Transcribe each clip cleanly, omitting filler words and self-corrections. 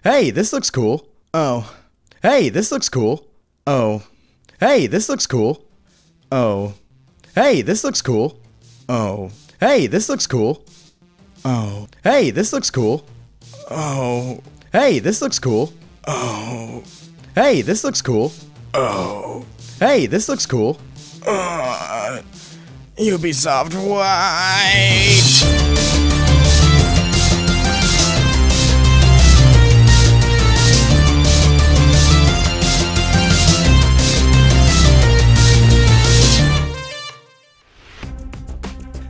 Hey, this looks cool. Oh. Hey, this looks cool. Oh. Hey, this looks cool. Oh. Hey, this looks cool. Oh. Hey, this looks cool. Oh. Hey, this looks cool. Oh. Hey, this looks cool. Oh. Hey, this looks cool. Oh. Hey, this looks cool. Ubisoft, wait!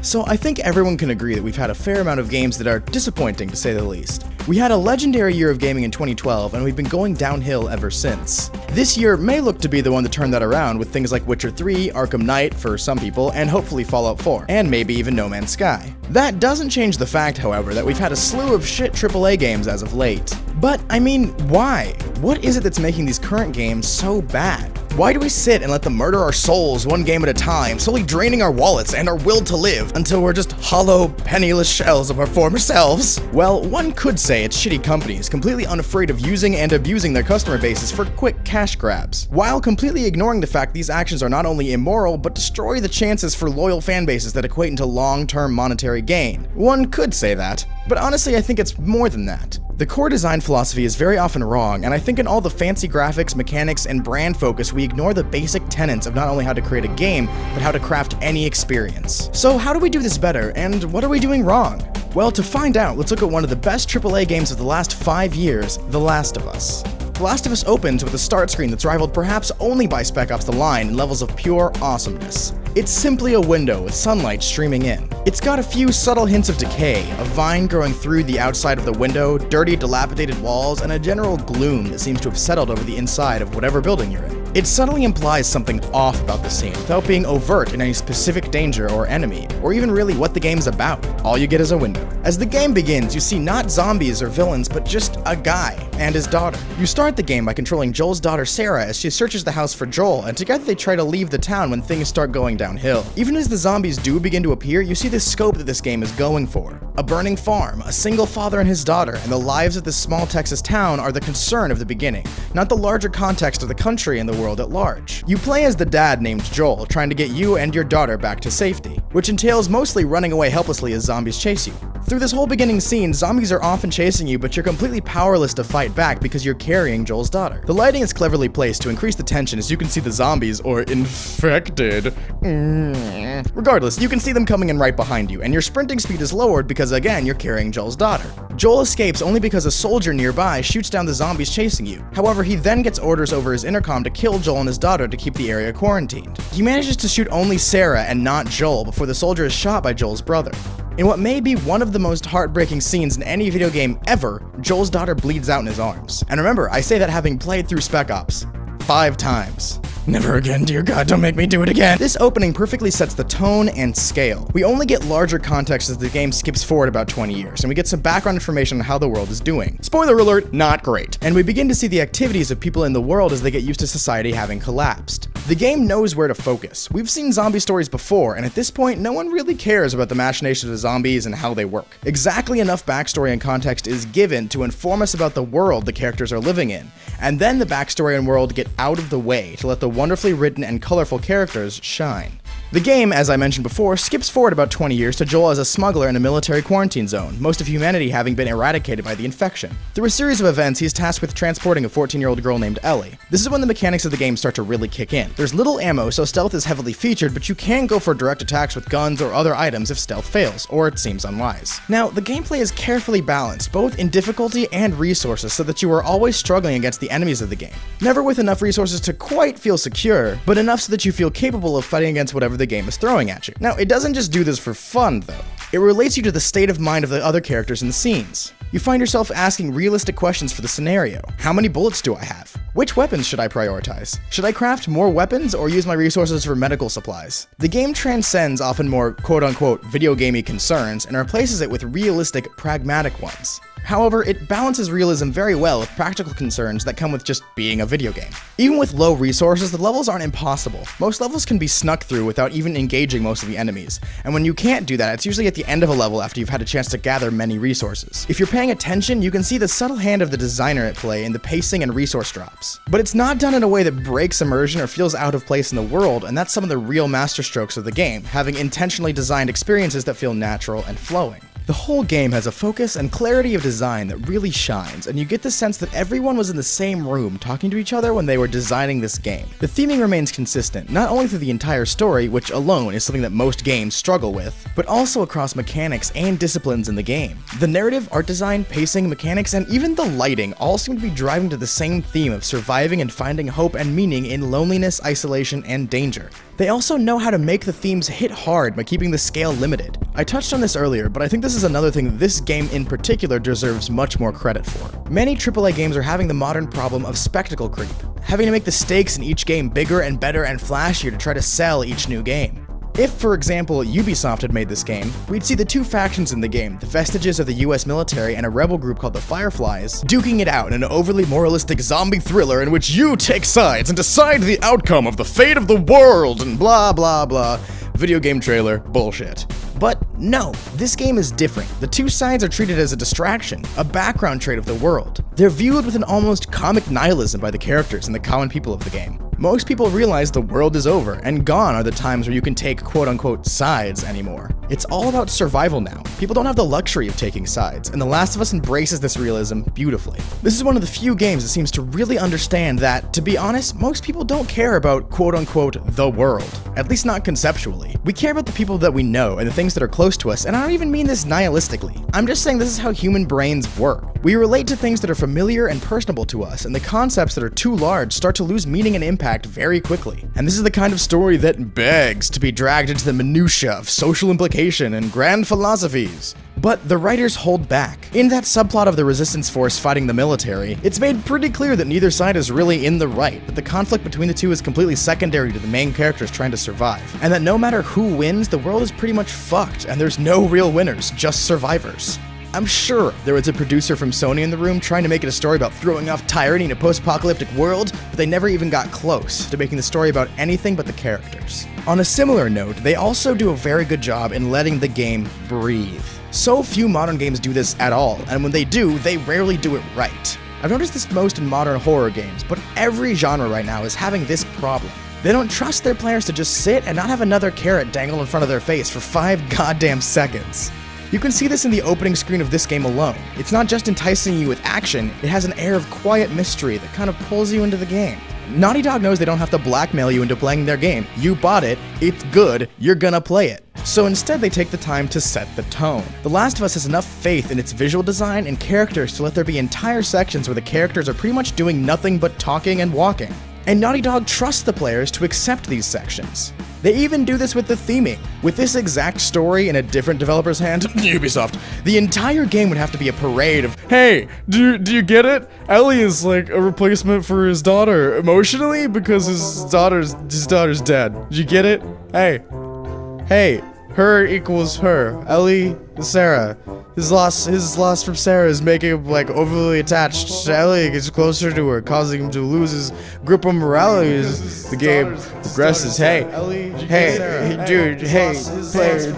So I think everyone can agree that we've had a fair amount of games that are disappointing, to say the least. We had a legendary year of gaming in 2012, and we've been going downhill ever since. This year may look to be the one to turn that around with things like Witcher 3, Arkham Knight for some people, and hopefully Fallout 4, and maybe even No Man's Sky. That doesn't change the fact, however, that we've had a slew of shit AAA games as of late. But, I mean, why? What is it that's making these current games so bad? Why do we sit and let them murder our souls one game at a time, slowly draining our wallets and our will to live until we're just hollow, penniless shells of our former selves? Well, one could say it's shitty companies completely unafraid of using and abusing their customer bases for quick cash grabs, while completely ignoring the fact these actions are not only immoral, but destroy the chances for loyal fan bases that equate into long-term monetary gain. One could say that, but honestly I think it's more than that. The core design philosophy is very often wrong, and I think in all the fancy graphics, mechanics, and brand focus we ignore the basic tenets of not only how to create a game, but how to craft any experience. So how do we do this better, and what are we doing wrong? Well, to find out, let's look at one of the best AAA games of the last 5 years, The Last of Us. The Last of Us opens with a start screen that's rivaled perhaps only by Spec Ops: The Line in levels of pure awesomeness. It's simply a window with sunlight streaming in. It's got a few subtle hints of decay, a vine growing through the outside of the window, dirty, dilapidated walls, and a general gloom that seems to have settled over the inside of whatever building you're in. It subtly implies something off about the scene, without being overt in any specific danger or enemy, or even really what the game's about. All you get is a window. As the game begins, you see not zombies or villains, but just a guy and his daughter. You start the game by controlling Joel's daughter Sarah as she searches the house for Joel, and together they try to leave the town when things start going downhill. Even as the zombies do begin to appear, you see the scope that this game is going for. A burning farm, a single father and his daughter, and the lives of this small Texas town are the concern of the beginning, not the larger context of the country and the world at large. You play as the dad named Joel, trying to get you and your daughter back to safety, which entails mostly running away helplessly as zombies chase you. Through this whole beginning scene, zombies are often chasing you, but you're completely powerless to fight back because you're carrying Joel's daughter. The lighting is cleverly placed to increase the tension as you can see the zombies, or infected. Regardless, you can see them coming in right behind you, and your sprinting speed is lowered because, again, you're carrying Joel's daughter. Joel escapes only because a soldier nearby shoots down the zombies chasing you. However, he then gets orders over his intercom to kill Joel and his daughter to keep the area quarantined. He manages to shoot only Sarah and not Joel before the soldier is shot by Joel's brother. In what may be one of the most heartbreaking scenes in any video game ever, Joel's daughter bleeds out in his arms. And remember, I say that having played through Spec Ops 5 times. Never again, dear God, don't make me do it again. This opening perfectly sets the tone and scale. We only get larger context as the game skips forward about 20 years, and we get some background information on how the world is doing. Spoiler alert, not great. And we begin to see the activities of people in the world as they get used to society having collapsed. The game knows where to focus. We've seen zombie stories before, and at this point, no one really cares about the machinations of zombies and how they work. Exactly enough backstory and context is given to inform us about the world the characters are living in, and then the backstory and world get out of the way to let the wonderfully written and colorful characters shine. The game, as I mentioned before, skips forward about 20 years to Joel as a smuggler in a military quarantine zone, most of humanity having been eradicated by the infection. Through a series of events, he's tasked with transporting a 14-year-old girl named Ellie. This is when the mechanics of the game start to really kick in. There's little ammo, so stealth is heavily featured, but you can go for direct attacks with guns or other items if stealth fails, or it seems unwise. Now, the gameplay is carefully balanced, both in difficulty and resources, so that you are always struggling against the enemies of the game. Never with enough resources to quite feel secure, but enough so that you feel capable of fighting against whatever the game is throwing at you. Now, it doesn't just do this for fun, though. It relates you to the state of mind of the other characters in the scenes. You find yourself asking realistic questions for the scenario. How many bullets do I have? Which weapons should I prioritize? Should I craft more weapons or use my resources for medical supplies? The game transcends often more quote-unquote video gamey concerns and replaces it with realistic, pragmatic ones. However, it balances realism very well with practical concerns that come with just being a video game. Even with low resources, the levels aren't impossible. Most levels can be snuck through without even engaging most of the enemies, and when you can't do that, it's usually at the end of a level after you've had a chance to gather many resources. If you're paying attention, you can see the subtle hand of the designer at play in the pacing and resource drops. But it's not done in a way that breaks immersion or feels out of place in the world, and that's some of the real masterstrokes of the game, having intentionally designed experiences that feel natural and flowing. The whole game has a focus and clarity of design that really shines, and you get the sense that everyone was in the same room talking to each other when they were designing this game. The theming remains consistent, not only through the entire story, which alone is something that most games struggle with, but also across mechanics and disciplines in the game. The narrative, art design, pacing, mechanics, and even the lighting all seem to be driving to the same theme of surviving and finding hope and meaning in loneliness, isolation, and danger. They also know how to make the themes hit hard by keeping the scale limited. I touched on this earlier, but I think this is another thing this game in particular deserves much more credit for. Many AAA games are having the modern problem of spectacle creep, having to make the stakes in each game bigger and better and flashier to try to sell each new game. If, for example, Ubisoft had made this game, we'd see the two factions in the game, the vestiges of the US military and a rebel group called the Fireflies, duking it out in an overly moralistic zombie thriller in which you take sides and decide the outcome of the fate of the world and blah blah blah. Video game trailer bullshit. But no, this game is different. The two sides are treated as a distraction, a background trait of the world. They're viewed with an almost comic nihilism by the characters and the common people of the game. Most people realize the world is over, and gone are the times where you can take quote-unquote sides anymore. It's all about survival now. People don't have the luxury of taking sides, and The Last of Us embraces this realism beautifully. This is one of the few games that seems to really understand that, to be honest, most people don't care about quote-unquote the world. At least not conceptually. We care about the people that we know and the things that are close to us, and I don't even mean this nihilistically. I'm just saying this is how human brains work. We relate to things that are familiar and personable to us, and the concepts that are too large start to lose meaning and impact very quickly. And this is the kind of story that begs to be dragged into the minutiae of social implication and grand philosophies. But the writers hold back. In that subplot of the resistance force fighting the military, it's made pretty clear that neither side is really in the right, that the conflict between the two is completely secondary to the main characters trying to survive, and that no matter who wins, the world is pretty much fucked, and there's no real winners, just survivors. I'm sure there was a producer from Sony in the room trying to make it a story about throwing off tyranny in a post-apocalyptic world, but they never even got close to making the story about anything but the characters. On a similar note, they also do a very good job in letting the game breathe. So few modern games do this at all, and when they do, they rarely do it right. I've noticed this most in modern horror games, but every genre right now is having this problem. They don't trust their players to just sit and not have another carrot dangle in front of their face for 5 goddamn seconds. You can see this in the opening screen of this game alone. It's not just enticing you with action, it has an air of quiet mystery that kind of pulls you into the game. Naughty Dog knows they don't have to blackmail you into playing their game. You bought it, it's good, you're gonna play it. So instead they take the time to set the tone. The Last of Us has enough faith in its visual design and characters to let there be entire sections where the characters are pretty much doing nothing but talking and walking. And Naughty Dog trusts the players to accept these sections. They even do this with the theming. With this exact story in a different developer's hand, Ubisoft, the entire game would have to be a parade of, hey, do you get it? Ellie is like a replacement for his daughter emotionally because his daughter's dead. Do you get it? Hey, her equals her. Ellie is Sarah. His loss from Sarah is making him like overly attached to Ellie, gets closer to her, causing him to lose his grip on morality as the game progresses. Hey, dude, player,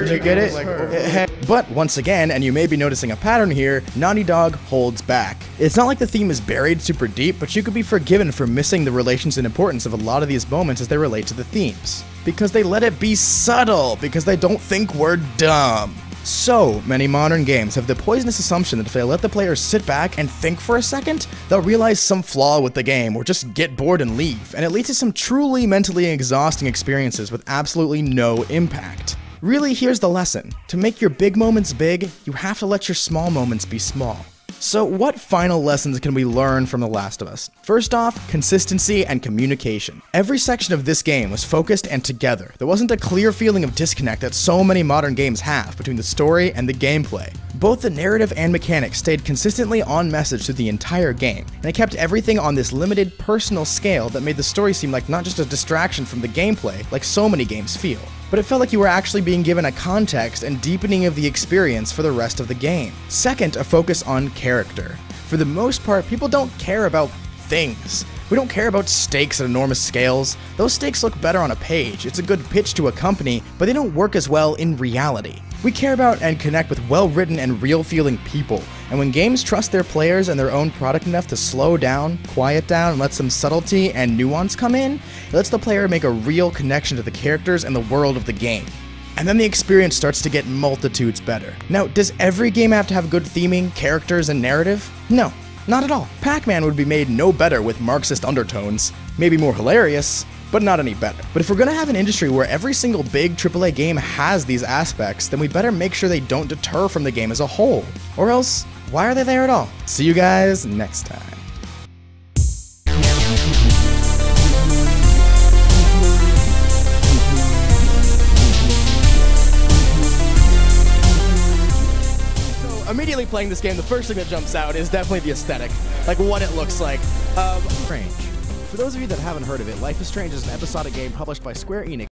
do you get it? But once again, and you may be noticing a pattern here, Naughty Dog holds back. It's not like the theme is buried super deep, but you could be forgiven for missing the relations and importance of a lot of these moments as they relate to the themes. Because they let it be subtle, because they don't think we're dumb. So many modern games have the poisonous assumption that if they let the players sit back and think for a second, they'll realize some flaw with the game or just get bored and leave, and it leads to some truly mentally exhausting experiences with absolutely no impact. Really, here's the lesson. To make your big moments big, you have to let your small moments be small. So what final lessons can we learn from The Last of Us? First off, consistency and communication. Every section of this game was focused and together. There wasn't a clear feeling of disconnect that so many modern games have between the story and the gameplay. Both the narrative and mechanics stayed consistently on message through the entire game, and it kept everything on this limited, personal scale that made the story seem like not just a distraction from the gameplay, like so many games feel, but it felt like you were actually being given a context and deepening of the experience for the rest of the game. Second, a focus on character. For the most part, people don't care about things. We don't care about stakes at enormous scales. Those stakes look better on a page. It's a good pitch to a company, but they don't work as well in reality. We care about and connect with well-written and real-feeling people, and when games trust their players and their own product enough to slow down, quiet down, and let some subtlety and nuance come in, it lets the player make a real connection to the characters and the world of the game. And then the experience starts to get multitudes better. Now, does every game have to have good theming, characters, and narrative? No, not at all. Pac-Man would be made no better with Marxist undertones, maybe more hilarious, but not any better. But if we're gonna have an industry where every single big AAA game has these aspects, then we better make sure they don't deter from the game as a whole. Or else, why are they there at all? See you guys next time. Immediately playing this game, the first thing that jumps out is definitely the aesthetic, like what it looks like. Strange. For those of you that haven't heard of it, Life is Strange is an episodic game published by Square Enix